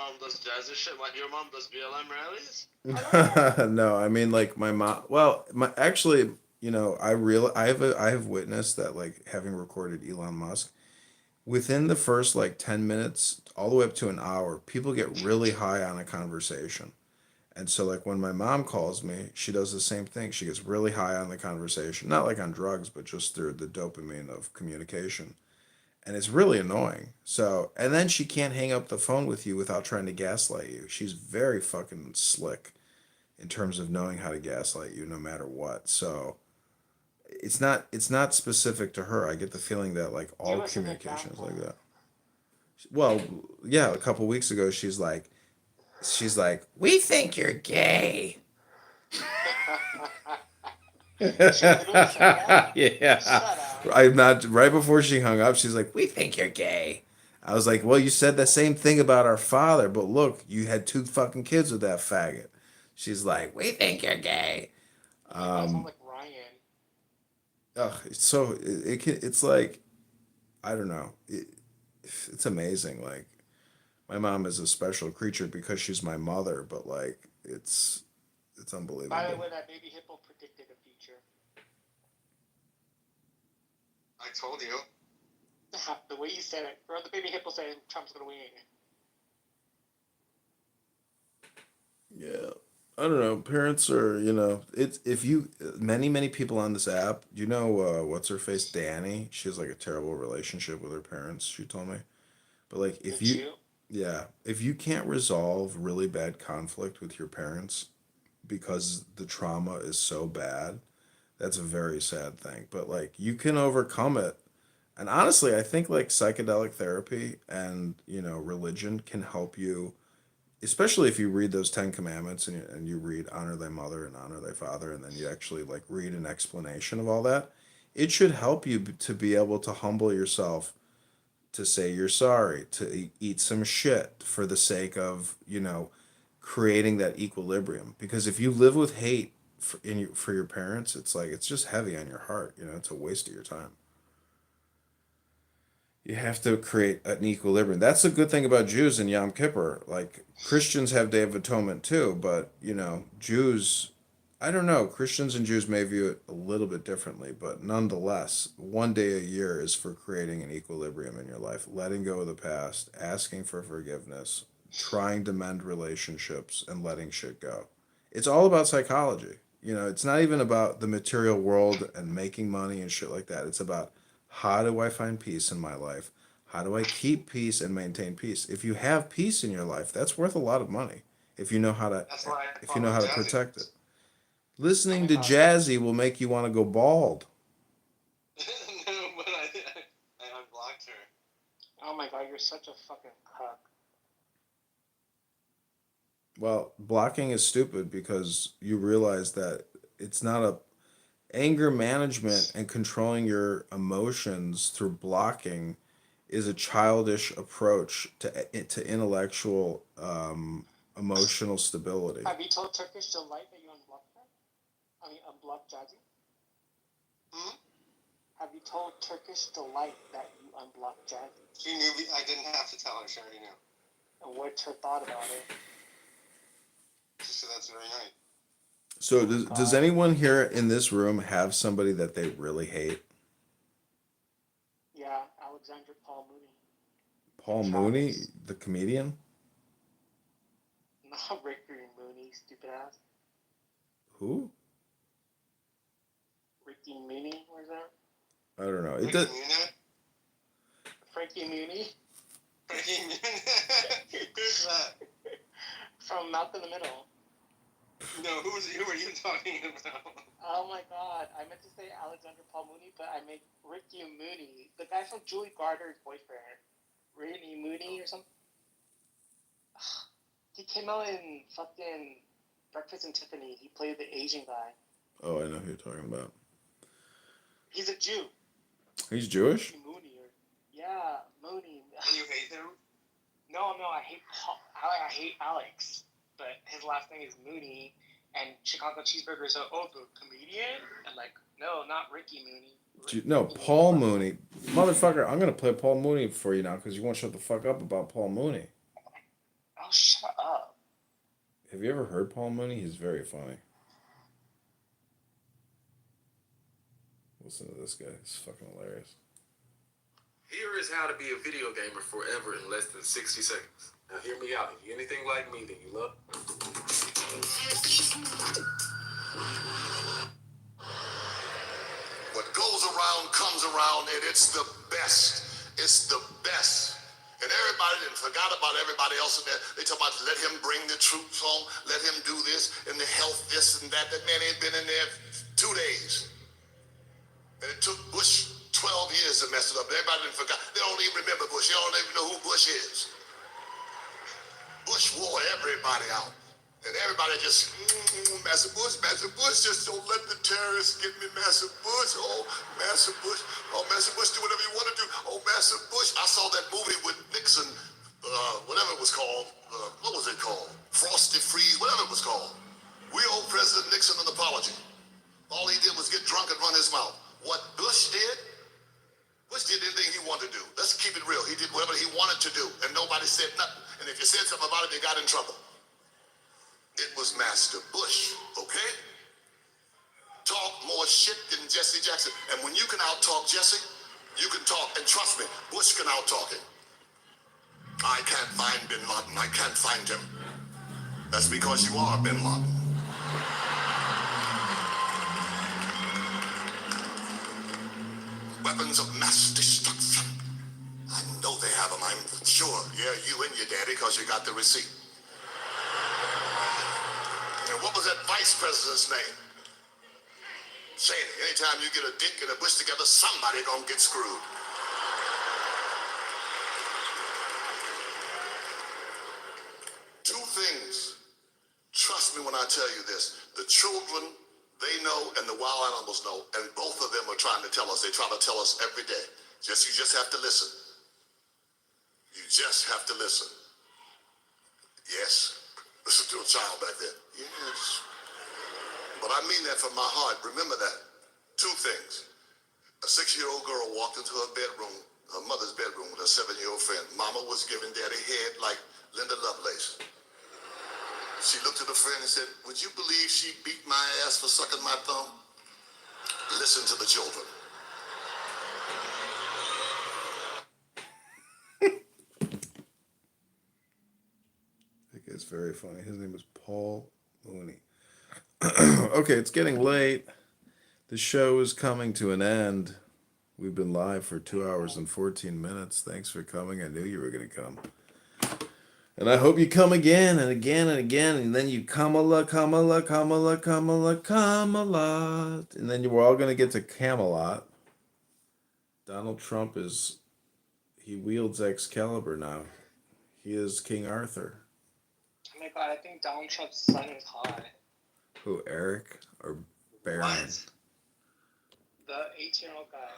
does this shit like your mom does BLM rallies? No, I mean like my mom. Well, my actually, you know, I have witnessed that, like, having recorded Elon Musk, within the first like 10 minutes, all the way up to an hour, people get really high on a conversation. And so, like, when my mom calls me, she does the same thing. She gets really high on the conversation, not like on drugs, but just through the dopamine of communication. And it's really annoying. So, and then she can't hang up the phone with you without trying to gaslight you. She's very fucking slick in terms of knowing how to gaslight you no matter what. So, it's not specific to her. I get the feeling that like all Give us an communication is like example. that. Well, yeah, a couple weeks ago she's like, "We think you're gay." She literally said that? Yeah. Shut up. I'm not right before she hung up, she's like, "We think you're gay." I was like, "Well, you said the same thing about our father, but look, you had 2 fucking kids with that faggot." She's like, "We think you're gay." You guys sound Um, like Ryan. it's so it's like, I don't know. It's amazing. Like, my mom is a special creature because she's my mother, but like it's By the unbelievable. way, that baby hippo predicted the future. I told you. The way you said it, bro, the baby hippo said Trump's gonna win. Yeah. I don't know. Parents are, it's if you many people on this app, what's her face, Danny? She has like a terrible relationship with her parents, she told me. But like if Did you you? yeah, if you can't resolve really bad conflict with your parents because the trauma is so bad, that's a very sad thing. But like you can overcome it. And honestly, I think like psychedelic therapy and, religion can help you, especially if you read those 10 commandments and you read honor thy mother and honor thy father, and then you actually like read an explanation of all that. It should help you to be able to humble yourself, to say you're sorry, to eat some shit for the sake of, creating that equilibrium. Because if you live with hate for your parents, it's like it's just heavy on your heart. It's a waste of your time. You have to create an equilibrium. That's a good thing about Jews and Yom Kippur. Like, Christians have Day of Atonement too, but Jews, I don't know. Christians and Jews may view it a little bit differently, but nonetheless, one day a year is for creating an equilibrium in your life, letting go of the past, asking for forgiveness, trying to mend relationships, and letting shit go. It's all about psychology. It's not even about the material world and making money and shit like that. It's about, how do I find peace in my life? How do I keep peace and maintain peace? If you have peace in your life, that's worth a lot of money. If you know how to That's why I if you know how to follow Jazzy. protect it. Listening to Jazzy will make you want to go bald. No, but I unblocked her. Oh my god, you're such a fucking cuck. Well, blocking is stupid because you realize that it's not a anger management and controlling your emotions through blocking is a childish approach to intellectual emotional stability. Have you told Turkish Delight that you unblocked her? I mean, unblocked Jazzy? Hmm? Have you told Turkish Delight that you unblocked Jazzy? She knew. I didn't have to tell her. She already knew. And what's her thought about it? She said that's very nice. So does anyone here in this room have somebody that they really hate? Yeah, Alexander Paul Mooney. Paul Mooney, the comedian? Not Rick Green Mooney, stupid ass. Who? Ricky Mooney, where's that? I don't know. It Frankie does. Muniz? Frankie Mooney? Frankie Muniz? Who's that? From Mouth in the Middle. No, who are you talking about? Oh my god, I meant to say Alexander Paul Mooney, but I meant Ricky Mooney. The guy from Julie Garner's boyfriend. Ricky Mooney or something? He came out in fucking Breakfast and Tiffany. He played the Asian guy. Oh, I know who you're talking about. He's a Jew. He's Jewish? Ricky Mooney. Yeah, Mooney. And you hate him? No, I hate Paul. I hate Alex, but his last name is Mooney, and Chicago Cheeseburger is the comedian, and like, no, not Ricky Mooney. No, Paul Mooney. Motherfucker, I'm going to play Paul Mooney for you now because you won't shut the fuck up about Paul Mooney. Oh, shut up. Have you ever heard Paul Mooney? He's very funny. Listen to this guy. He's fucking hilarious. Here is how to be a video gamer forever in less than 60 seconds. Now hear me out. If you're anything like me, then you love. What goes around comes around, and it's the best. It's the best. And everybody then forgot about everybody else in there. They talk about let him bring the troops home, let him do this, and the health this and that. That man ain't been in there 2 days. And it took Bush 12 years to mess it up. Everybody done forgot. They don't even remember Bush. They don't even know who Bush is. Bush wore everybody out. And everybody just, Master Bush, just don't let the terrorists get me, Master Bush. Oh, Master Bush. Oh, Master Bush, do whatever you want to do. Oh, Master Bush. I saw that movie with Nixon, whatever it was called. What was it called? Frosty Freeze, whatever it was called. We owe President Nixon an apology. All he did was get drunk and run his mouth. What Bush did anything he wanted to do. Let's keep it real. He did whatever he wanted to do, and nobody said nothing. And if you said something about it, they got in trouble. It was Master Bush, okay? Talk more shit than Jesse Jackson. And when you can out-talk Jesse, you can talk. And trust me, Bush can out-talk him. I can't find Bin Laden. I can't find him. That's because you are Bin Laden. Weapons of mass destruction. I know they have them, I'm sure. Yeah, you and your daddy, because you got the receipt. And what was that vice president's name? Say it. Anytime you get a Dick and a Bush together, somebody gonna get screwed. Two things. Trust me when I tell you this. The children, they know, and the wild animals know, and both of them are trying to tell us. They try to tell us every day. You just have to listen. You just have to listen. Yes. Listen to a child back there. Yes. But I mean that from my heart. Remember that. Two things. A 6-year-old girl walked into her bedroom, her mother's bedroom, with a 7-year-old friend. Mama was giving daddy head like Linda Lovelace. She looked at her friend and said, would you believe she beat my ass for sucking my thumb? Listen to the children. That guy's very funny. His name is Paul Mooney. Okay, it's getting late. The show is coming to an end. We've been live for 2 hours and 14 minutes. Thanks for coming. I knew you were going to come. And I hope you come again and again and again. And then you come a lot. And then we're all going to get to Camelot. Donald Trump he wields Excalibur now. He is King Arthur. Oh my god, I think Donald Trump's son is hot. Who, Eric or Baron? What? The 18-year-old guy.